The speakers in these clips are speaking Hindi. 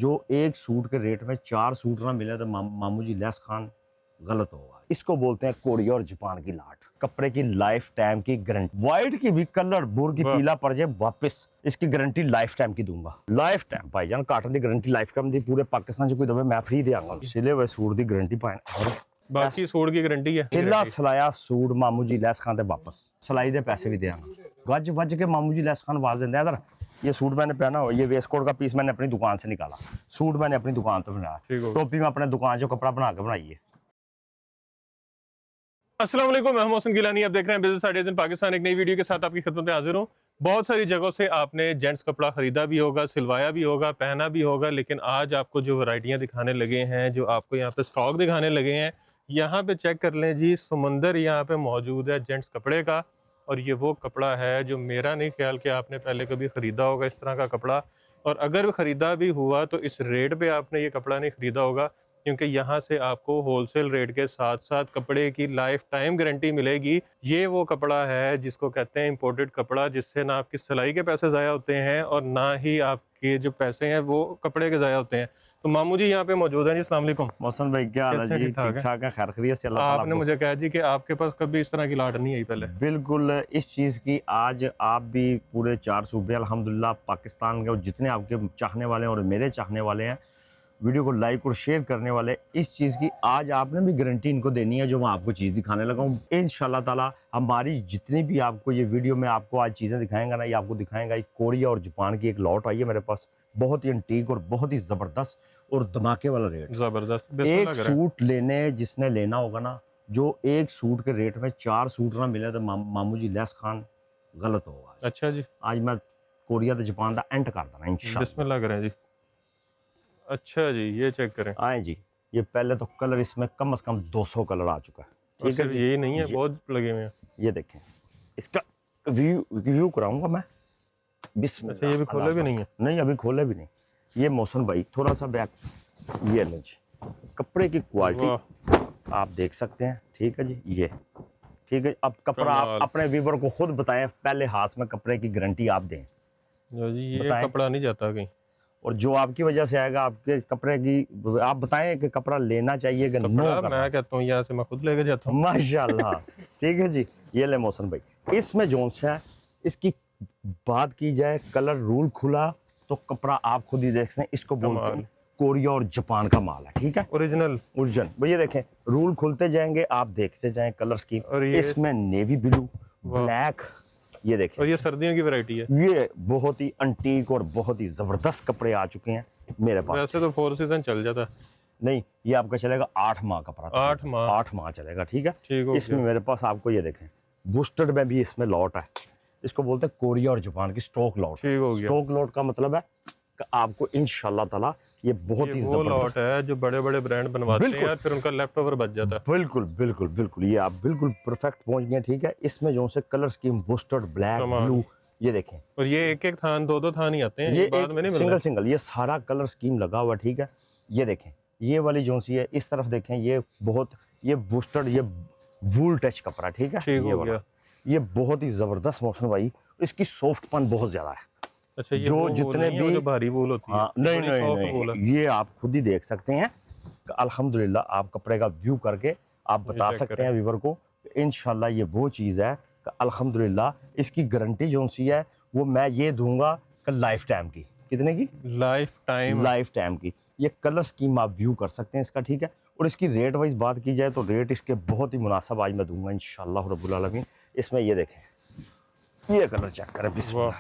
जो एक सूट के रेट में 4 सूट ना मिले तो मामू जी लेस खान गलत होगा। इसको बोलते हैं कोरिया और जापान की लाट। कपड़े की लाइफ टाइम की गारंटी, व्हाइट की भी कलर बुर की पीला पड़ जाए वापस इसकी गारंटी लाइफ टाइम की दूंगा। लाइफ टाइम भाईजान काटन की गारंटी लाइफ टाइम दी पूरे पाकिस्तान च कोई दवे मैं फ्री देंगा। सिले हुए सूट की गारंटी पाए बाकी सूट की गारंटी है। सिला सलाया सूट मामू जी लैस खान वापस सिलाई के पैसे भी देंगे। गज वज के मामू जी लैस खान आवाज देंगे इधर ये सूट मैंने पहना हो, ये वेस्ट कोट का पीस मैंने अपनी दुकान से निकाला, सूट मैंने अपनी दुकान तो बनाया, टोपी में अपने दुकान जो कपड़ा बना के बनाई है। अस्सलाम वालेकुम, मैं मोहसिन गिलानी, आप देख रहे हैं बिजनेस आइडियाज इन पाकिस्तान। एक नई वीडियो के साथ आपकी खिदमत में हाजिर हूँ। बहुत सारी जगहों से आपने जेंट्स कपड़ा खरीदा भी होगा, सिलवाया भी होगा, पहना भी होगा, लेकिन आज आपको जो वैरायटियाँ दिखाने लगे हैं, जो आपको यहाँ पे स्टॉक दिखाने लगे हैं, यहाँ पे चेक कर लें जी, समंदर यहाँ पे मौजूद है जेंट्स कपड़े का। और ये वो कपड़ा है जो मेरा नहीं ख्याल कि आपने पहले कभी ख़रीदा होगा इस तरह का कपड़ा, और अगर ख़रीदा भी हुआ तो इस रेट पे आपने ये कपड़ा नहीं ख़रीदा होगा, क्योंकि यहाँ से आपको होलसेल रेट के साथ साथ कपड़े की लाइफ टाइम गारंटी मिलेगी। ये वो कपड़ा है जिसको कहते हैं इंपोर्टेड कपड़ा, जिससे ना आपकी सिलाई के पैसे ज़ाया होते हैं और ना ही आपके जो पैसे हैं वो कपड़े के ज़ाया होते हैं। तो मामू जी यहाँ पे मौजूद हैं जी। अस्सलाम वालेकुम। मौसम भाई क्या हाल है जी? ठीक ठाक है, खैर खैरियत से। आपने मुझे कहा जी कि आपके पास कभी इस तरह की लाट नहीं आई पहले? बिल्कुल इस चीज़ की आज आप भी पूरे 4 सूबे अल्हम्दुलिल्लाह पाकिस्तान के जितने आपके चाहने वाले हैं और मेरे चाहने वाले हैं, वीडियो को लाइक और शेयर करने वाले, इस चीज़ की आज आपने भी गारंटी इनको देनी है जो मैं आपको चीज़ दिखाने लगा हूँ। इंशाल्लाह ताला हमारी जितनी भी आपको ये वीडियो में आपको आज चीज़ें दिखाएंगा ना, ये आपको दिखाएंगा एक कोरिया और जापान की एक लॉट आई है मेरे पास, बहुत ही एंटीक और बहुत ही ज़बरदस्त और धमाके वाला रेट। ज़बरदस्त। एक सूट लेने जिसने लेना होगा ना, जो एक सूट के रेट में 4 सूट ना मिले तो मामू जी लेस खान गलत होगा। अच्छा जी, आज मैं कोरिया तो जापान का एंड कर देना इंशाल्लाह। बिस्मिल्लाह करें जी। अच्छा जी, ये चेक करें। आए जी, ये पहले तो कलर इसमें कम से कम 200 कलर आ चुका है। ठीक है जी, यही नहीं है, बहुत लगे हुए हैं। ये देखें, इसका व्यू कराऊंगा मैं। बिस्मिल्लाह। अच्छा, ये भी खोले भी नहीं है? नहीं, अभी खोले भी नहीं। ये मौसम भाई थोड़ा सा बैक, ये लें जी, कपड़े की क्वालिटी आप देख सकते हैं। ठीक है जी, ये ठीक है। अब कपड़ा आप अपने व्यूअर को खुद बताएं, पहले हाथ में कपड़े की गारंटी आप दें जी। ये कपड़ा नहीं जाता कहीं, और जो आपकी वजह से आएगा आपके कपड़े की आप बताएं कि कपड़ा लेना चाहिए कि नो। मैं कहता हूँ यहाँ से मैं खुद लेके जाता हूँ माशाल्लाह। ठीक है जी, ये ले मौसम भाई, इसमें जोन सा है, इसकी बात की जाए कलर रूल खुला तो कपड़ा आप खुद ही देखते हैं। इसको बोलते हैं कोरिया और जापान का माल है। ठीक है, ओरिजिनल भैया देखें, रूल खुलते जाएंगे, आप देखते जाएं कलर स्कीम। और इसमें नेवी ब्लू, ब्लैक, ये देखें, और ये सर्दियों की वैरायटी है। ये बहुत ही अंटीक और बहुत ही जबरदस्त कपड़े आ चुके हैं मेरे पास। वैसे तो 4 सीजन चल जाता नहीं, ये आपका चलेगा 8 माह कपड़ा। 8 माह चलेगा। ठीक है, इसमें मेरे पास आपको ये देखें बूस्टर्ड में भी इसमें लॉट है। इसको बोलते हैं कोरिया और जापान की स्टॉक लॉट। स्टॉक लॉट का मतलब है कि आपको इंशाल्लाह ताला ये बहुत ही वो लॉट है जो बड़े बड़े ब्रांड बनवाते हैं, फिर उनका लेफ्ट ओवर बच जाता है। बिल्कुल बिल्कुल बिल्कुल, ये आप बिल्कुल परफेक्ट पहुंच गए। ठीक है, इसमें जो से कलर स्कीम बूस्टर्ड, ब्लैक, ब्लू, ये देखें, और ये एक एक थान 2-2 थान ही आते हैं, ये बाद में नहीं सिंगल सिंगल, ये सारा कलर स्कीम लगा हुआ। ठीक है, ये देखें, ये वाली जो सी है, इस तरफ देखें, ये बहुत, ये बूस्टर्ड, ये वूल टच कपड़ा। ठीक है, ये वाला, ये बहुत ही जबरदस्त मौसम भाई, इसकी सॉफ्टपन बहुत ज्यादा है। अच्छा, ये जो जितने भी जो भारी वूल होती है। नहीं, ये आप खुद ही देख सकते हैं। अल्हम्दुलिल्लाह आप कपड़े का व्यू करके आप बता सकते हैं व्यूअर को, इंशाल्लाह ये वो चीज़ है कि अल्हम्दुलिल्लाह इसकी गारंटी जो सी है वो मैं ये दूंगा कि लाइफ टाइम की। कितने की? लाइफ टाइम की। ये कलर स्कीम आप व्यू कर सकते हैं इसका। ठीक है, और इसकी रेट वाइज बात की जाए तो रेट इसके बहुत ही मुनासिब आज मैं दूंगा इंशाल्लाह रब्बुल आलमीन। इसमें ये देखें, ये कलर चेक करें, बिस्मिल्लाह।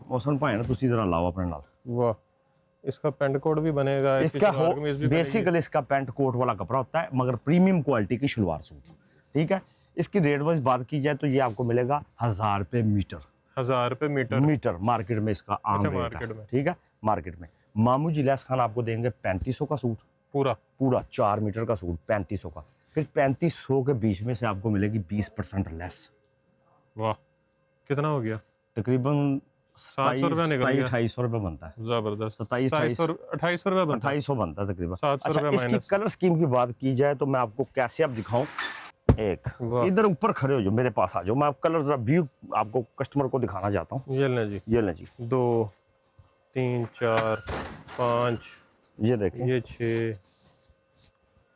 मौसम भाई ना तुसी जरा लाओ अपने नाल। वाह, इसका पेंट कोट भी बनेगा। इसका बेसिकली इसका पेंट कोट वाला कपड़ा होता है, मगर प्रीमियम क्वालिटी की शलवार सूट। ठीक है, इसकी रेट वाइज बात की जाए तो ये आपको मिलेगा 1000 रुपये मीटर। 1000 रुपये मीटर मार्केट में इसका आम रेट है। ठीक है, मार्केट में मामू जी लैस खान आपको देंगे 3500 का सूट, पूरा 4 मीटर का सूट 3500 का। फिर 3500 के बीच में से आपको मिलेगी 20% लेस। वाह, कितना हो गया? तकरीबन 700 रुपये निकल गया। 2800 रुपये बनता है। जबरदस्त। 2800 रुपये बनता है। 2800 बनता है तकरीबन। 700 रुपये इसकी कलर स्कीम की बात की जाए तो मैं आपको कैसे अब दिखाऊं। एक इधर ऊपर खड़े हो जो मेरे पास आ जाओ, मैं कलर व्यू आपको कस्टमर को दिखाना चाहता हूँ। ये लें जी, 2 3 4 5, ये देखें, ये 6।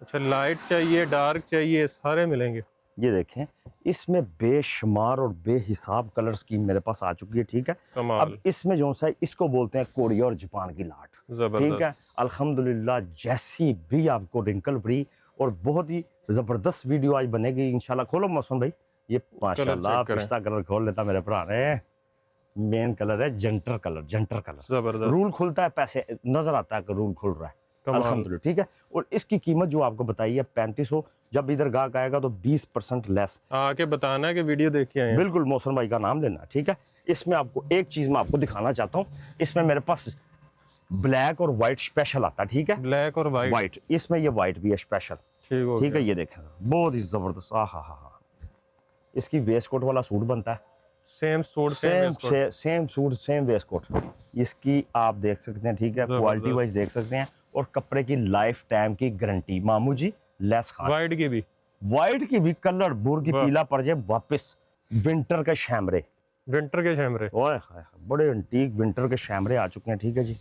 अच्छा, लाइट चाहिए, डार्क चाहिए, सारे मिलेंगे। ये देखें, इसमें बेशुमार और बेहिसाब कलर स्कीम मेरे पास आ चुकी है, ठीक है। कमाल। अब इसमें जो सा है, इसको बोलते हैं कोरिया और जापान की लाट, ठीक है। जबरदस्त। अल्हम्दुलिल्लाह, जैसी भी आपको रिंकल फ्री और बहुत ही जबरदस्त वीडियो आज बनेगी इंशाल्लाह। खोलो मौसम भाई, ये माशाल्लाह चेक करें। पिस्ता कलर खोल लेता मेरे भरा ने। मेन कलर है जंटर कलर, जंटर कलर। जबरदस्त। रूल खुलता है, पैसे नजर आता है कि रूल खुल रहा है, कमाल। अल्हम्दुलिल्लाह, ठीक है। और इसकी कीमत जो आपको बताई है 3500, जब इधर गाहक आएगा तो 20% लेस। आके बताना है कि वीडियो देख के आए हैं। बिल्कुल, मौसम भाई का नाम लेना, ठीक है। इसमें आपको एक चीज मैं आपको दिखाना चाहता हूँ, इसमें मेरे पास ब्लैक और व्हाइट स्पेशल आता है, ठीक है। ब्लैक और वाइट। व्हाइट, इसमें ये व्हाइट भी है स्पेशल, ठीक हो ठीक गया। है। ये देखें, बहुत ही जबरदस्त, हा। इसकी वेस्ट कोट वाला सूट बनता है, same suit, same suit same waistcoat. इसकी आप देख सकते हैं, ठीक है, क्वालिटी वाइज देख सकते हैं। और कपड़े की लाइफ टाइम की गारंटी, मामू जी लेस खान। वाइट की भी, व्हाइट की भी कलर बुर की वाह। पीला पड़ जाए वापस। विंटर के शैमरे, विंटर के शैमरे। ओए हाय, बड़े एंटीक विंटर के शैमरे आ चुके हैं, ठीक है जी।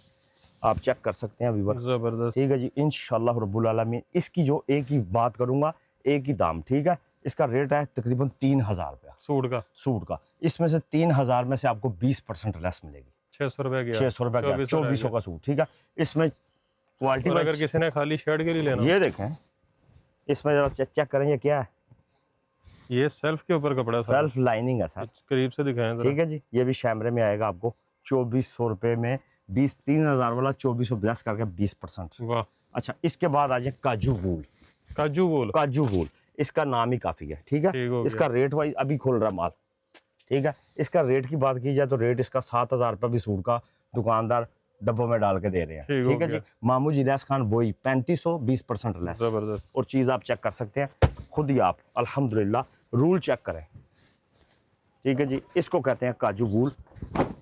आप चेक कर सकते हैं व्यूअर, जबरदस्त। ठीक है जी। इंशाल्लाह रब्बुल आलमीन, इसकी जो एक ही बात करूंगा, एक ही दाम, ठीक है। इसका रेट है तकरीबन 3000 रुपया सूट का। सूट का। इसमें से 3000 में से आपको 20% लेस मिलेगी, 600 रुपए की। 600 रुपया का 2400 का सूट, ठीक है। इसमें क्वालिटी अगर किसी ने खाली शर्ट के लिए लेना, ये देखें, इसमें जरा चेक करें, ये क्या है, ये सेल्फ के ऊपर कपड़ा था। सेल्फ लाइनिंग है सर, करीब से दिखाएं जरा। ठीक है जी। ये भी शैमरे में आएगा आपको 2400 रुपये में, 3000 वाला 2400 प्लस करके 20%। वाह। अच्छा, इसके बाद आ जाए काजू वूल। काजू वूल। काजू वूल, इसका नाम ही काफी है, ठीक है। ठीक हो इसका रेट वाइज अभी खोल रहा माल, ठीक है। इसका रेट की बात की जाए तो रेट इसका 7000 रुपये भी सूट का दुकानदार डब्बों में डाल के दे रहे हैं, ठीक है जी। मामू जी लेस खान वही 3500, 20% लेस। जबरदस्त। और चीज़ आप चेक कर सकते हैं खुद ही आप, अल्हम्दुलिल्लाह। रूल चेक करें, ठीक है जी। इसको कहते हैं काजू वूल।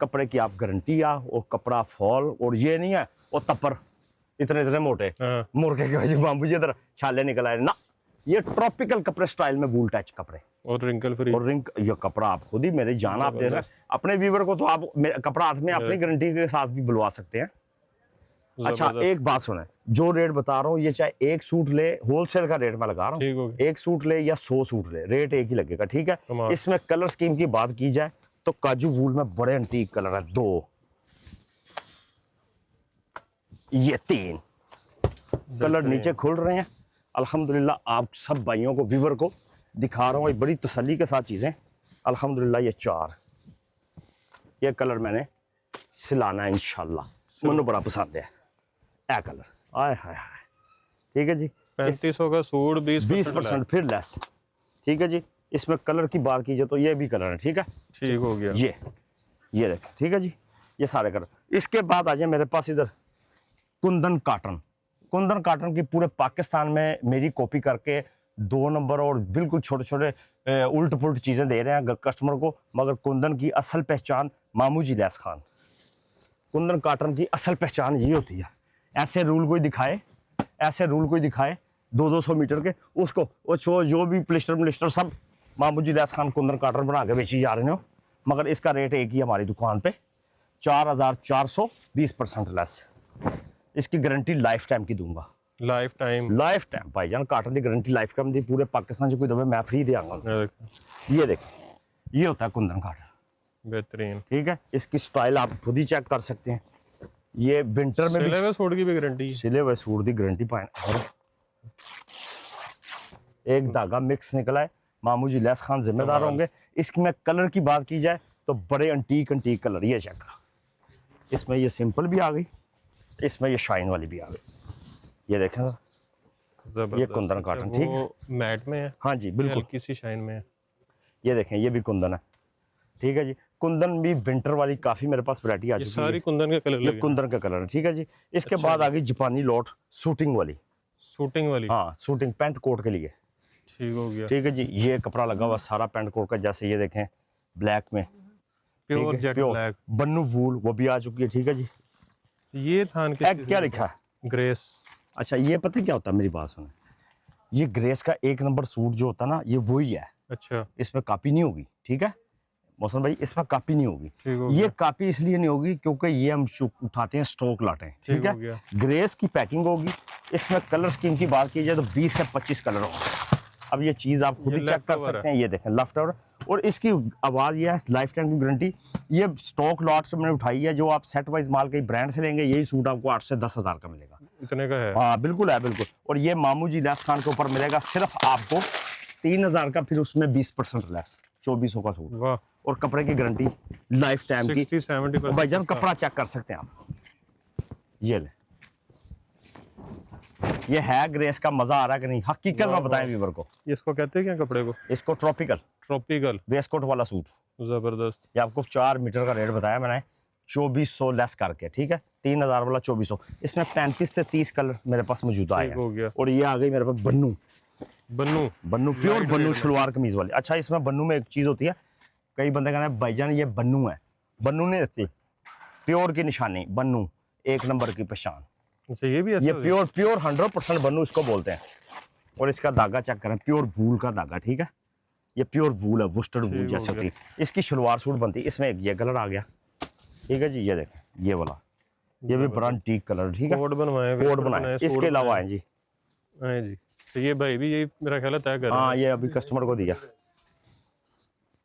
कपड़े की आप गारंटी आ, और कपड़ा फॉल, और ये नहीं है और तपर इतने इतने मोटे हाँ। मुर्गे के वजह मामू जी इधर छाले निकल आए ना। ये ट्रॉपिकल कपड़े स्टाइल में वूल टच कपड़े, और रिंकल फ्री। और रिंक, ये कपड़ा आप खुद ही, मेरी जान आप दे रहे हैं अपने व्यूवर को, तो आप कपड़ा हाथ में अपनी गारंटी के साथ भी बुलवा सकते हैं। अच्छा, एक बात सुने, जो रेट बता रहा हूँ, ये चाहे एक सूट ले, होलसेल का रेट मैं लगा रहा हूँ, एक सूट ले या 100 सूट ले, रेट एक ही लगेगा, ठीक है। इसमें कलर स्कीम की बात की जाए तो काजू वूल में बड़े एंटीक कलर है, 2, ये 3 कलर नीचे खुल रहे हैं। अल्हम्दुलिल्लाह, आप सब भाइयों को, व्यूवर को दिखा रहा हूँ बड़ी तसल्ली के साथ चीज़ें। अल्हम्दुलिल्लाह, ये 4 ये कलर मैंने सिलाना है इंशाल्लाह, मनु बड़ा पसंद है ए कलर, आय हाय हाय, ठीक है जी। 3500 का सूट, 20% फिर लेस, ठीक है जी। इसमें कलर की बात कीजिए तो ये भी कलर है, ठीक है। ठीक हो गया। ये देखें, ठीक है जी, ये सारे कलर। इसके बाद आ जाए मेरे पास इधर कुंदन काटन। कुंदन काटन की पूरे पाकिस्तान में मेरी कॉपी करके 2 नंबर और बिल्कुल छोटे छोटे उल्ट पुल्ट चीज़ें दे रहे हैं कस्टमर को, मगर कुंदन की असल पहचान मामू जी लेस खान। कुंदन काटन की असल पहचान ये होती है, ऐसे रूल कोई दिखाए, ऐसे रूल कोई दिखाए 200-200 मीटर के, उसको वो जो भी प्लिस्टर मिलिस्टर सब मामू जी लेस खान कुंदन काटन बना के बेची जा रहे हो। मगर इसका रेट एक ही हमारी दुकान पे 4400, 20% लेस। इसकी गारंटी लाइफ टाइम की दूंगा, लाइफ टाइम भाईजान। काटन की गारंटी लाइफ टाइम दी, पूरे पाकिस्तान से कोई दबे मैं फ्री देंगा। ये देखिए, ये होता है कुंदन काटन, बेहतरीन, ठीक है। इसकी स्टाइल आप खुद ही चेक कर सकते हैं। ये विंटर में सिले हुए सूट की भी गारंटी है, सिले हुए सूट की गारंटी पाए। एक धागा मिक्स निकला है, मामू जी लेस खान जिम्मेदार होंगे। इसकी में कलर की बात की जाए तो बड़े अंटीक कलर, ये चेक करो। इसमें ये सिंपल भी आ गई, इसमें ये शाइन वाली भी आ गई, ये देखें ये कुंदन काटन, ठीक है। मैट में है, हाँ जी बिल्कुल, किसी शाइन में है। ये देखें, ये भी कुंदन है, ठीक है जी। कुंदन भी विंटर वाली काफी मेरे पास वैरायटी आ चुकी है, सारी कुंदन के कलर, ये कुंदन का कलर है, ठीक है जी। इसके बाद आ गई जापानी लोट, शूटिंग वाली, हाँ, शूटिंग पैंट कोट के लिए, ठीक हो गया, ठीक है जी। ये कपड़ा लगा हुआ सारा पैंट कोट का, जैसे ये देखें ब्लैक में, प्योर जेट ब्लैक, बन्नू वूल, वो भी आ चुकी है, ठीक है जी। ये थान के क्या लिखा है, ग्रेस। अच्छा, ये पता क्या होता है, मेरी बात सुने, ये ग्रेस का 1 नंबर सूट जो होता है ना, ये वही है। अच्छा, इसमें कॉपी नहीं होगी, ठीक है। मोहसिन भाई इसमें कापी नहीं होगी। ठीक हो ये गया। कापी इसलिए नहीं होगी क्योंकि ये हम उठाते हैं स्टॉक लाते हैं, ठीक हो है। गया। ग्रेस की पैकिंग होगी। इसमें कलर स्कीम की बात की जाए तो 20 से 25 कलर होंगे। अब ये चीज़ आप खुद ये ही चेक left कर over सकते हैं, ये देखें लेफ्ट ओवर। और इसकी आवाज़ ये है लाइफ टाइम की गारंटी। ये स्टॉक लॉट से मैंने उठाई है, जो आप सेट वाइज माल के ब्रांड से लेंगे यही सूट आपको 8 से 10 हज़ार का मिलेगा। इतने का है? हाँ बिल्कुल है, बिल्कुल। और ये मामू जी लेस खान के ऊपर मिलेगा सिर्फ आपको 3000 का, फिर उसमें 20% लेस, 2400 का सूट। वाह। और कपड़े की गारंटी लाइफ टाइम की। 60-70% भाईजान कपड़ा चेक कर सकते हैं आप, ये ले, ये है ग्रेस का। मजा आ रहा है कि नहीं? हकीकत में बताएं व्यूअर को। इसको कहते हैं क्या कपड़े को? इसको ट्रॉपिकल ट्रॉपिकल वेस्टकोट वाला सूट। जबरदस्त। ये आपको 4 मीटर का रेट बताया मैंने, 2400 लेस करके, ठीक है। 3000 वाला 2400। इसमें 35 से 30 कलर मेरे पास मौजूद आए हो गया। हैं। और ये आ गई मेरे पास बन्नू, बन्नू बन्नू प्योर Light बन्नू weight में। शलवार कमीज वाली। अच्छा इसमें बन्नू में एक चीज होती है, कई बंदे कहते हैं भाईजान ये बन्नू है, बन्नू नहीं रहती, प्योर की निशानी, बन्नू एक नंबर की पहचान। अच्छा ये भी ऐसा ये है? प्योर 100% बन्नू इसको बोलते हैं। और इसका धागा चेक करें, प्योर वूल का धागा, ठीक है। ये प्योर वूल है, वुस्टर्ड ठीक वूल हो जैसे गया। होती है। इसकी शलवार सूट बनती है। इसमें एक ये कलर आ गया, ठीक है जी। ये देखें ये वाला, ये भी बड़ा टीक कलर, ठीक है। कोड बनवाए, कोड वेस्टकोट बनाए। सूट इसके अलावा बनाए। है जी, हाँ जी। तो ये भाई भी यही मेरा ख्याल है तय कर रहे हाँ हैं। ये अभी कस्टमर को दिया।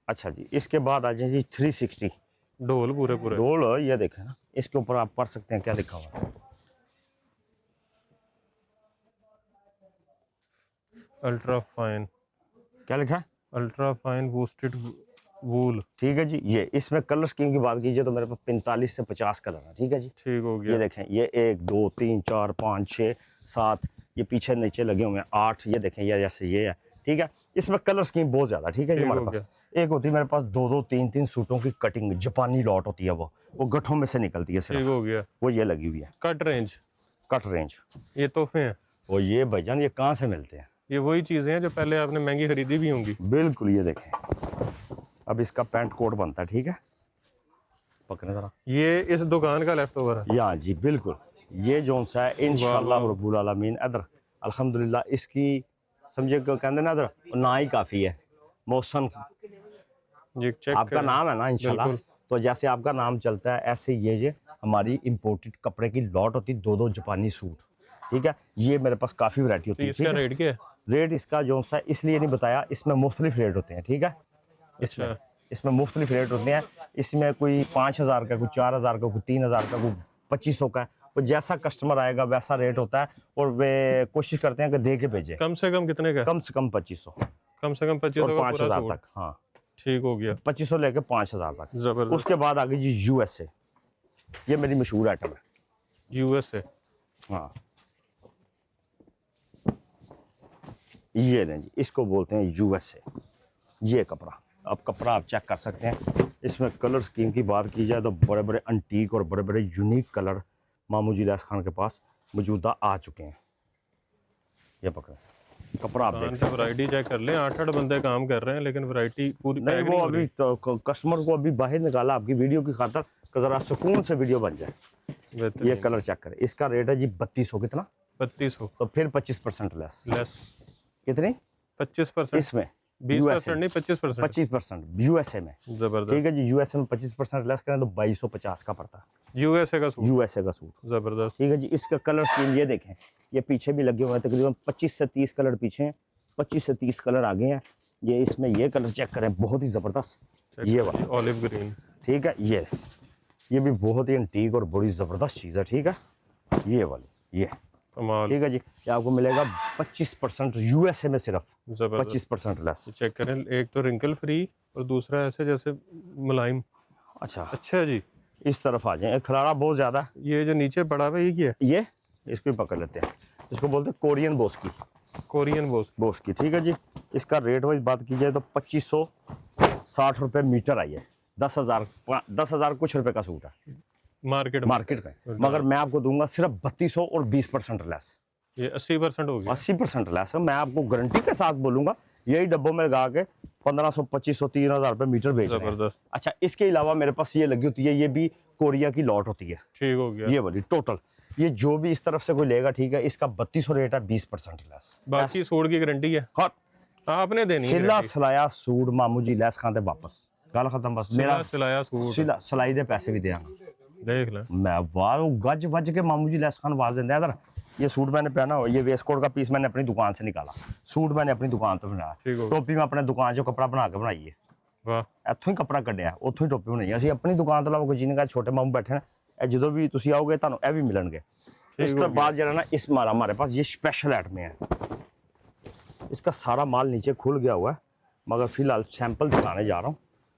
अच्छा जी, इसके बाद आ जाए जी 360 ढोल पूरे पूरे। रोल। ये देखें ना, इसके ऊपर आप पढ़ सकते हैं क्या लिखा हुआ है। अल्ट्रा फाइन, क्या लिखा है? अल्ट्रा फाइन वूस्टेड वूल। ठीक है जी। ये इसमें कलर स्कीम की बात कीजिए तो मेरे पास 45 से 50 कलर है, ठीक है जी। ठीक हो ये गया। देखें, ये 1 2 3 4 5 6 7, ये पीछे नीचे लगे हुए हैं 8। ये देखें ये जैसे ये है, ठीक है। इसमें कलर स्कीम बहुत ज्यादा, ठीक है जी। ठीक हमारे हो पास एक होती है मेरे पास 2 3 3 सूटों की कटिंग, जापानी लॉट होती है, वो गठों में से निकलती है ठीक सिर्फ, हो गया। वो ये लगी हुई है। Cut range, cut range. ये तोहफे हैं। और ये भाईजान ये कहाँ से मिलते हैं? ये वही चीजें हैं जो पहले आपने महंगी खरीदी भी होंगी। बिल्कुल। ये देखें, अब इसका पैंट कोट बनता है, ठीक है। पकड़े जरा। ये इस दुकान का लेफ्ट ओवर है। या जी बिल्कुल। ये जो सा है इंशाल्लाह रब्बुल आलमीन अदर अल्हम्दुलिल्लाह इसकी समझे को कहते ना अदर ना ही काफ़ी है। मौसम ये चेक आपका करें। नाम है ना इंशाल्लाह, बिल्कुल। तो जैसे आपका नाम चलता है ऐसे ये हमारी इंपोर्टेड कपड़े की लॉट होती है, 2 जापानी सूट, ठीक है। ये मेरे पास काफ़ी वैरायटी तो होती है। इसका ठीक है? रेट क्या है? रेट इसका जो सा है इसलिए नहीं बताया, इसमें मुख्तलिफ रेट होते हैं, ठीक है। अच्छा। इसमें मुख्तलिफ रेट होते हैं। इसमें कोई 5000 का, कोई 4000 का, कोई 3000 का, कोई 2500 का है। तो जैसा कस्टमर आएगा वैसा रेट होता है। और वे कोशिश करते हैं कि दे के भेजें। कम से कम कितने का? कम से कम 2500 कम से कम 2500 और का पूरा 5000 सूट। तक। हाँ ठीक हो गया। 2500 लेके 5000 तक। जबरदस्त। उसके बाद आ गई जी यूएसए। ये मेरी मशहूर आइटम है। यूएसए। हाँ ये नहीं जी, इसको बोलते हैं यूएसए। ये कपड़ा, अब कपड़ा आप चेक कर सकते हैं। इसमें कलर स्कीम की बात की जाए तो बड़े बड़े अंटीक और बड़े बड़े यूनिक कलर मामू जी लैस खान के पास मौजूदा आ चुके हैं। ये पकड़े कपड़ा आप देख सकते हैं। वैरायटी चेक कर लें। 8-8 बंदे काम कर रहे हैं लेकिन वैरायटी पूरी नहीं पैक वो नहीं हो अभी रही। तो कस्टमर को अभी बाहर निकाला आपकी वीडियो की खातर कि जरा सुकून से वीडियो बन जाए। ये बेहतरीन। कलर चेक करें। इसका रेट है जी 3200। कितना? 3200 तो फिर 25% लेस। लेस। कितनी? 25%। इसमें 20% नहीं 25%। 25% यूएसए में। ठीक जबरदस्त। है जी। यूएसए में 25% लेस करें तो 2250 का पड़ता है यूएसए का सूट। यूएसए का सूट। जबरदस्त। ठीक है जी। इसका कलर स्कीम ये देखें, ये पीछे भी लगे हुए हैं तकरीबन 25 से 30 कलर पीछे हैं, 25 से 30 कलर आगे हैं। ये इसमें ये कलर चेक करें, बहुत ही ज़बरदस्त। ये वाला ऑलिव ग्रीन। ठीक है। ये भी बहुत ही एंटीक और बड़ी ज़बरदस्त चीज़ है। ठीक है। ये वाली ये कमाल। ठीक है जी। ये आपको मिलेगा 25% यूएसए में सिर्फ जबरदस्त। 25% लेस। चेक करें, एक तो रिंकल फ्री और दूसरा ऐसे जैसे मुलायम। अच्छा अच्छा जी। इस तरफ आ जाए, खरारा बहुत ज़्यादा है। ये जो नीचे पड़ा हुआ है ये क्या है? ये इसको ही पकड़ लेते हैं। इसको बोलते हैं कोरियन बोस्की। कोरियन बोस्की ठीक है जी। इसका रेट वाइज बात की जाए तो 2560 रुपये मीटर आई है। 10,000 कुछ रुपए का सूट है मार्केट मार्केट में, मगर मैं आपको दूंगा सिर्फ 3200 और 20% लेस। ये 80% हो गया। 80% लेस है। मैं आपको गारंटी के साथ बोलूंगा, यही डब्बों में लगा के 1500 2500 3000 रुपये मीटर बेच रहे हैं। जबरदस्त। अच्छा इसके अलावा मेरे पास ये लगी होती है, ये भी कोरिया की लॉट होती है। ठीक हो गया। ये वाली टोटल, ये जो भी इस तरफ से कोई लेगा ठीक है, इसका 3200 रेट है, 20% लेस। बाकी सूट की गारंटी है हाँ आपने देनी है सिला guarantee। सिलाया सूट मामू जी लैस खाते वापस। गल खत्म बस मेरा सिलाया सूट सिलाई दे पैसे भी देंगे देख ले मैं वाह गज वज के मामू जी लेस खान आवाज देंगे इधर ये सूट मैंने पहना हो ये वेस्ट कोट का पीस मैंने अपनी दुकान से निकाला सूट मैंने अपनी दुकान तो बनाया ठीक हो टोपी मैं अपने दुकान चो कपड़ा बना के बनाई है वाह ਇੱਥੋਂ ਹੀ ਕੱਪੜਾ ਕੱਢਿਆ ਉੱਥੋਂ ਹੀ ਟੋਪੀ ਬਣਾਈ ਅਸੀਂ ਆਪਣੀ ਦੁਕਾਨ ਤੋਂ ਇਲਾਵਾ ਕੋਈ ਜਿਹਨੇ ਕਹਾ ਛੋਟੇ ਮਾਮੂ बैठे हैं ਇਹ ਜਦੋਂ ਵੀ ਤੁਸੀਂ ਆਓਗੇ ਤੁਹਾਨੂੰ ਇਹ ਵੀ ਮਿਲਣਗੇ ਇਸ ਤੋਂ बाद जरा ना इस माल हमारे पास ये स्पेशल आइटम है इसका सारा माल नीचे खुल गया हुआ है मगर फिलहाल सैंपल दिखाने जा रहा हूँ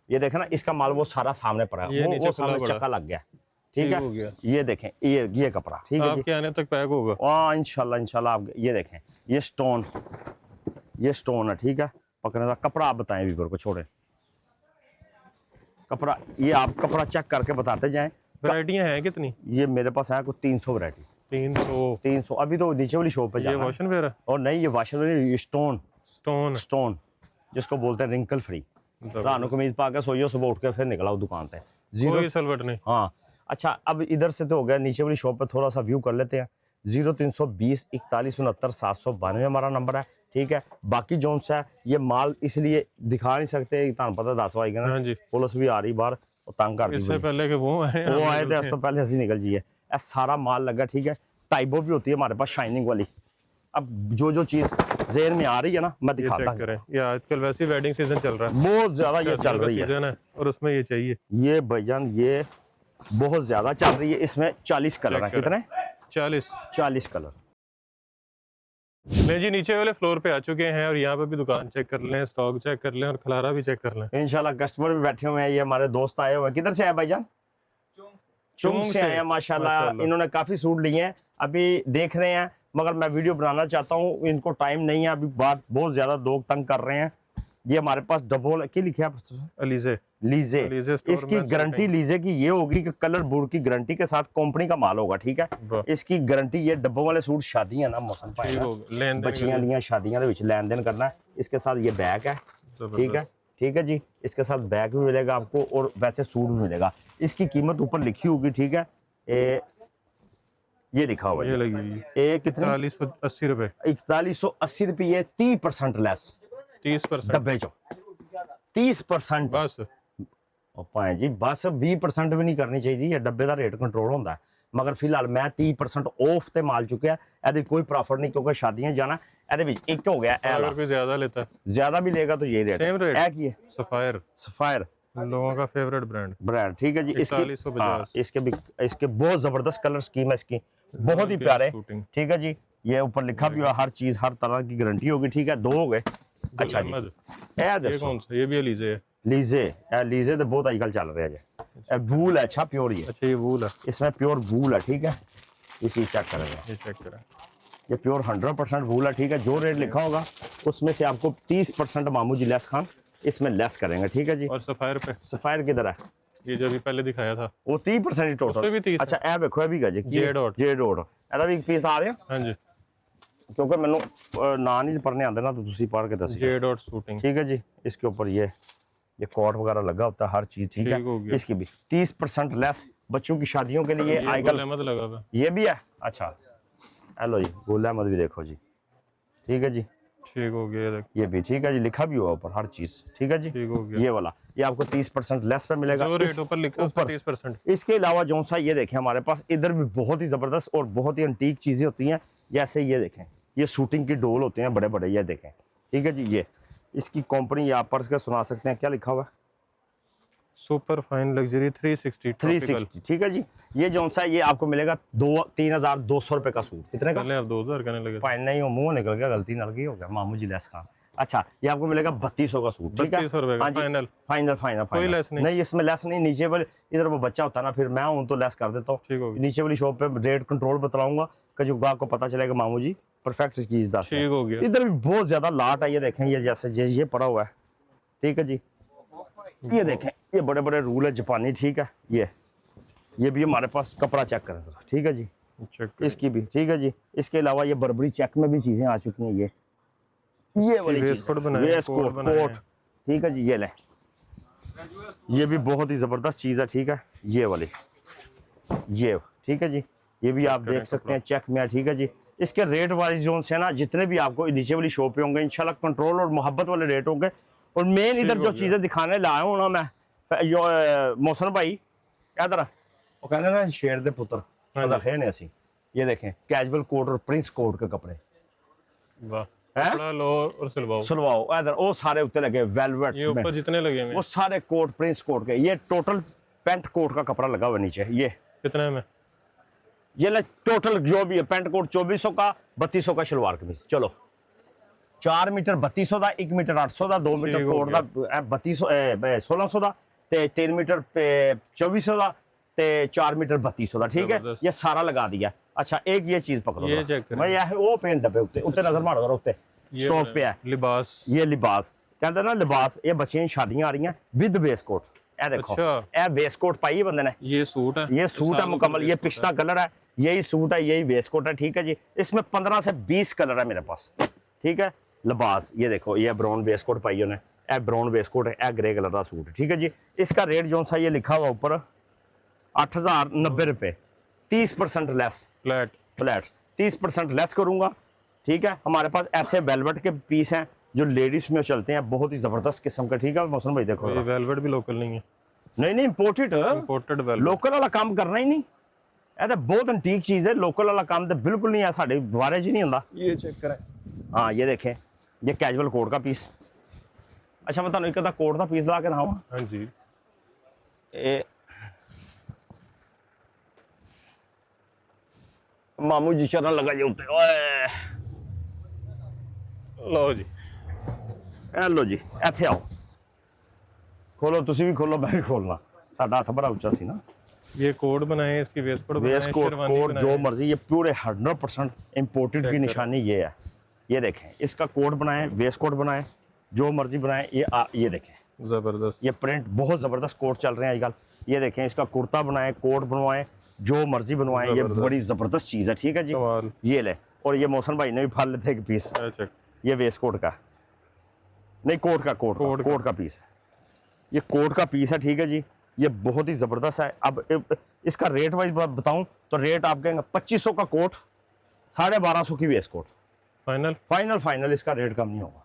ये देखें ना इसका माल वो सारा सामने पड़ा है वो सामने चक्का लग गया ठीक है ये देखें ये कपड़ा ठीक है आपके आने तक पैक होगा हाँ इंशाल्लाह आप ये देखें ये स्टोन है ठीक है पकड़ने का कपड़ा आप बताएं वीवर को छोड़े कपड़ा ये आप कपड़ा चेक करके बताते जाएं वैरायटियां हैं कितनी ये मेरे पास है कुछ 300 वैरायटी 300 अभी तो नीचे वाली शॉप पे ये जाना वॉशन वेयर है और नहीं ये वाशर वाली स्टोन स्टोन जिसको बोलते हैं रिंकल फ्री रानू कमीज पा के सोइयो सुबह उठ के फिर निकलाओ दुकान पे कोई सलवट नहीं हाँ अच्छा अब इधर से तो हो गया नीचे वाली शॉप पे थोड़ा सा व्यू कर लेते हैं 0320 41 69 792 हमारा नंबर है ठीक है बाकी जोन सा है ये माल इसलिए दिखा नहीं सकते तुम पता 10 वाई हाँ जी पुलिस भी आ रही बाहर तंग कर इससे पहले के वो आए थे तो पहले हंसी निकल जाइए सारा माल लगा ठीक है टाइबो भी होती है हमारे पास शाइनिंग वाली अब जो चीज जेहन में आ रही है ना मैं दिखाता हूं ये आजकल वैसे वेडिंग सीजन चल रहा है बहुत ज्यादा ये चल रही है और उसमें ये चाहिए ये भैया ये बहुत ज्यादा चल रही है इसमें 40 कलर है कितने 40 कलर नहीं जी नीचे वाले फ्लोर पे आ चुके हैं और यहाँ पे भी दुकान चेक कर लें स्टॉक चेक कर लें और खलारा भी चेक कर लें इंशाल्लाह कस्टमर भी बैठे हुए हैं ये हमारे दोस्त आए हुए हैं किधर से आए भाईजान चुंग से आए हैं माशाल्लाह इन्होंने काफी सूट लिए हैं अभी देख रहे हैं मगर मैं वीडियो बनाना चाहता हूँ इनको टाइम नहीं है अभी बात बहुत ज्यादा लोग तंग कर रहे हैं ये हमारे पास डबल क्या लिखे है लीजे इसकी गारंटी लीजे की ये होगी कि कलर बोर्ड की गारंटी के साथ कंपनी का माल होगा ठीक है इसकी गारंटी ये डब्बों वाले सूट शादियां ना मौसम बच्चियां दियां शादियां दे विच लेन देन करना है इसके साथ ये बैग है ठीक है जी इसके साथ बैग भी मिलेगा आपको और वैसे सूट भी मिलेगा इसकी कीमत ऊपर लिखी होगी ठीक है ये लिखा हुआ है ये कितने 4180 रुपए 4180 रुपये 30% लेस 30% डब्बे चो 30% बस भाई जी बस 20% भी नहीं करनी चाहिए डब्बे का रेट कंट्रोल होता है मगर फिलहाल मैं 30% ऑफ ते माल चुकिया है कोई प्रॉफिट नहीं क्योंकि शादियां जाना एक हो गया अगर कोई ज्यादा लेता है ज्यादा भी लेगा तो ये रेट सेम रेट है की सफायर लोगों का फेवरेट ब्रांड ठीक है जी इसके बहुत जबरदस्त कलर स्कीम है इसकी बहुत ही प्यारे ठीक है जी ये ऊपर लिखा भी हुआ हर चीज हर तरह की गारंटी होगी ठीक है 2 हो गए अच्छा जी ये कौन सा ये भी लीजे है लीजे तो बहुत आजकल चल रहा है वूल है अच्छा प्योर ही है अच्छा ये वूल है इसमें प्योर वूल है ठीक है ये चीज चेक करेंगे ये प्योर 100% वूल है ठीक है जो रेट लिखा होगा उसमें से आपको 30% मामू जी लेस खान इसमें लेस करेंगे ठीक है जी और सफायर किधर है ये जो अभी पहले दिखाया था वो 30% ही टोटल अच्छा ए देखो ये भी गज जे डॉट ਇਹਦਾ ਵੀ ਪੀਸ ਆ ਰਿਹਾ ਹਾਂਜੀ क्योंकि मैंने ना नहीं पढ़ने आते ना तो दूसरी पढ़ के दसी जे डॉट शूटिंग ठीक है जी इसके ऊपर ये कोट वगैरह लगा होता है हर चीज ठीक है इसकी भी 30% लेस बच्चों की शादियों के लिए आजकल लगा हुआ ये भी है अच्छा हेलो जी गुल अहमद भी देखो जी ठीक है जी ठीक हो गया ये भी ठीक है जी लिखा भी हुआ ऊपर हर चीज ठीक है जी ठीक हो गया ये वाला ये आपको 30% लेस पे मिलेगा जो रेट ऊपर लिखा है 30%। इसके अलावा जो सा ये देखें हमारे पास इधर भी बहुत ही जबरदस्त और बहुत ही एंटीक चीजें होती हैं जैसे ये देखें ये शूटिंग की डोल होते हैं बड़े बड़े ये देखें ठीक है जी ये इसकी कंपनी आप पर सुना सकते हैं क्या लिखा हुआ है सुपर फाइन लग्जरी 360 ठीक है जी ये जो सा ये आपको मिलेगा 3,200 रुपए का सूट कितने का पहले आप 2000 कहने लगे फाइन नहीं हो मुंह निकल गया गलती नल गई हो गया मामू जी लेस खान अच्छा ये आपको मिलेगा 3200 का सूट ठीक है 3200 रुपए का फाइनल कोई लेस नहीं इसमें लेस नहीं नीचे वाले इधर वो बच्चा होता ना फिर मैं हूं तो लेस कर देता हूँ नीचे वाली शॉप पे रेट कंट्रोल बतलाऊंगा कि जो ग्राहक को पता चलेगा मामू जी परफेक्ट चीज दस ठीक हो गया इधर भी बहुत ज्यादा लाट है ये देखें ये जैसे ये पड़ा हुआ है ठीक है जी ये देखें ये बड़े बड़े रूल है जापानी ठीक है ये भी हमारे पास कपड़ा चेक करें ठीक है जी इसकी भी ठीक है जी इसके अलावा ये बर्बरी चेक में भी चीजें आ चुकी हैं ये वाली कोट ठीक है जी ये ले ये भी बहुत ही जबरदस्त चीज है ठीक है ये वाली ये ठीक है जी ये भी आप देख सकते हैं चेक में ठीक है जी इसके रेट वाइज जोन से ना जितने भी आपको नीचे वाली शॉप पे होंगे इंशाल्लाह कंट्रोल और मोहब्बत वाले रेट होंगे और मेन इधर जो चीजें दिखाने लाया हूँ ना मैं मोहसन भाई इधर वो कहते ना शेर दे पुत्र हाँ जी। रखे ने ऐसी। ये देखें कैजुअल कोट और प्रिंस कोट के कपड़े वाह, हैं? कपड़ा लो और सिलवाओ। सुलवाओ इधर वो सारे उत्ते लगे वेलवेट ये ऊपर जितने लगे हुए वो हैं, सारे कोट प्रिंस कोट के। ये टोटल पेंट कोट का कपड़ा लगा हुआ नीचे। ये कितने में? ये टोटल जो भी है पेंट कोट 2400 का, 3200 का शलवार कमीज। चलो 4 मीटर 3200 ਦਾ, 1 ਮੀਟਰ 800 ਦਾ, 2 ਮੀਟਰ ਠੀਕ ਹੋ ਕੋਟ ਦਾ 3200 1600 ਦਾ ਤੇ 3 मीटर 2400 ਦਾ ਤੇ 4 मीटर 3200 ਦਾ। ठीक है, जबरदस्त। ये सारा लगा दिया। अच्छा एक ये चीज पकड़ो, ये चेक करें। भाई ये वो पेन डब्बे उत्ते उत्ते नजर मारो जरा उत्ते ये स्टॉप पे है। लिबास। ये लिबास कहते ना लिबास, ये बच्चियां शादियां आ रही हैं विद वेस्ट कोट। ये देखो अच्छा। ये वेस्ट कोट पाई है बंदे ने, ये सूट है, ये सूट है मुकम्मल। ये पिस्ता कलर है, यही सूट है, यही वेस्ट कोट है। ठीक है जी, इसमें 15 से 20 कलर है मेरे पास। ठीक है, लिबास ये देखो, ये ब्राउन वेस्ट कोट पाई उन्हें, ए ब्राउन वेस्ट कोट है, ए ग्रे कलर का सूट। ठीक है जी, इसका रेट जो सा ये लिखा हुआ ऊपर 8090 रुपये, 30% लेस फ्लैट। फ्लैट 30% लेस करूंगा। ठीक है, हमारे पास ऐसे वेलवेट के पीस हैं जो लेडीज में चलते हैं, बहुत ही जबरदस्त किस्म का। ठीक है मौसम भाई देखो, ये वेलवेट भी लोकल नहीं है, नहीं नहीं इंपोर्टेड, इंपोर्टेड वेलवेट। लोकल वाला काम करना ही नहीं। ਇਹ ਤਾਂ बहुत एंटीक चीज़ है, लोकल वाला काम तो बिल्कुल नहीं है, साढ़े बारे च नहीं होता। ये चेक करें। हाँ ये देखें, ये कैजुअल कोट का पीस। अच्छा मैं ਤੁਹਾਨੂੰ ਇੱਕ ਦਾ ਕੋਟ ਦਾ ਪੀਸ ਲਾ ਕੇ ਦਿਖਾਵਾਂ। हाँ जी, ਇਹ ਮਾਮੂ ਜੀ ਚਰਨ ਲਗਾ ਜੇ ਉੱਤੇ। ਓਏ लो जी। ਇਹ ਲੋ ਜੀ, ਇੱਥੇ ਆਓ, ਖੋਲੋ ਤੁਸੀਂ ਵੀ ਖੋਲੋ, ਮੈਂ ਵੀ ਖੋਲਣਾ। ਤੁਹਾਡਾ ਹੱਥ ਬੜਾ ਉੱਚਾ ਸੀ ਨਾ। ये कोट बनाए, इसकी waistcoat waistcoat sherwani coat जो बनाए। मर्जी, ये पूरे 100% इम्पोर्टेड की निशानी ये है। ये देखें, इसका कोट बनाए, वेस्ट कोट बनाए, जो मर्जी बनाए। ये देखें, जबरदस्त। ये प्रिंट बहुत ज़बरदस्त कोट चल रहे हैं आजकल। ये देखें, इसका कुर्ता बनाए, कोट बनवाएं, जो मर्जी बनवाएं, ये जबरदस्त। बड़ी ज़बरदस्त चीज़ है। ठीक है जी, कमाल। ये ले। और ये मौसम भाई ने भी फाड़ लेते एक पीस, चेक। ये वेस्ट कोट का नहीं, कोट का कोट का पीस है। ये कोट का पीस है। ठीक है जी, ये बहुत ही ज़बरदस्त है। अब इसका रेट वाइज बताऊं तो रेट आप कहेंगे 2500 का कोट, 1250 की वेस्ट कोट। फाइनल फाइनल इसका रेट कम नहीं होगा।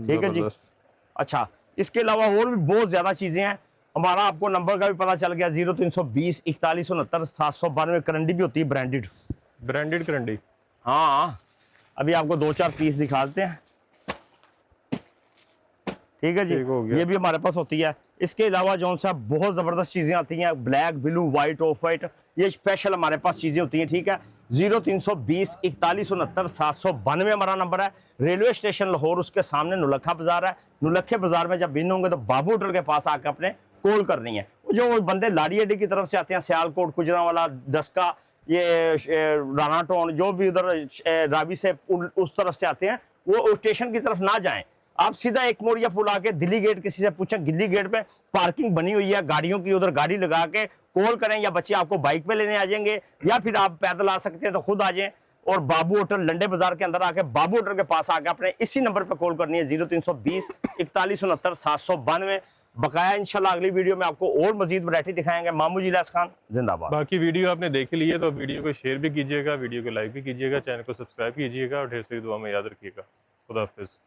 ठीक है जी। जबरदस्त। अच्छा, इसके अलावा और भी बहुत ज़्यादा चीज़ें हैं। हमारा आपको नंबर का भी पता चल गया, 0320 4169 792। करंडी भी होती है ब्रांडेड, ब्रांडेड करंडी। हाँ अभी आपको 2-4 पीस दिखा देते हैं। ठीक है जी, ठीक हो गया। ये भी हमारे पास होती है। इसके अलावा जो सा बहुत ज़बरदस्त चीज़ें आती हैं, black blue white of white, ये स्पेशल हमारे पास चीज़ें होती हैं। ठीक है, 0320 4169 792 हमारा नंबर है। रेलवे स्टेशन लाहौर, उसके सामने नुलखा बाजार है। नुलखे बाजार में जब बिन होंगे तो बाबू होटल के पास आकर अपने कॉल करनी है। जो बंदे लाड़ी अड्डी की तरफ से आते हैं, सियालकोट, गुजरांवाला, दस्का, ये राना टाउन, जो भी उधर रावी से उस तरफ से आते हैं, वो स्टेशन की तरफ ना जाएं। आप सीधा एक मोड़ या पुल आके दिल्ली गेट, किसी से पूछें दिल्ली गेट पे पार्किंग बनी हुई है गाड़ियों की, उधर गाड़ी लगा के कॉल करें, या बच्चे आपको बाइक पे लेने आ जाएंगे, या फिर आप पैदल आ सकते हैं तो खुद आ जाएं। और बाबू होटल लंडे बाजार के अंदर आके बाबू होटल के पास आके अपने इसी नंबर पे कॉल करनी है, 0320 4169 792। बकाया इंशाल्लाह अगली वीडियो में आपको और मजीद वैरायटी दिखाएंगे। मामू इलियास खान जिंदाबाद। बाकी वीडियो आपने देख ली है तो वीडियो को शेयर भी कीजिएगा, वीडियो को लाइक भी कीजिएगा, चैनल को सब्सक्राइब कीजिएगा और ढेर सारी दुआ में याद रखिएगा। खुदा हाफिज़।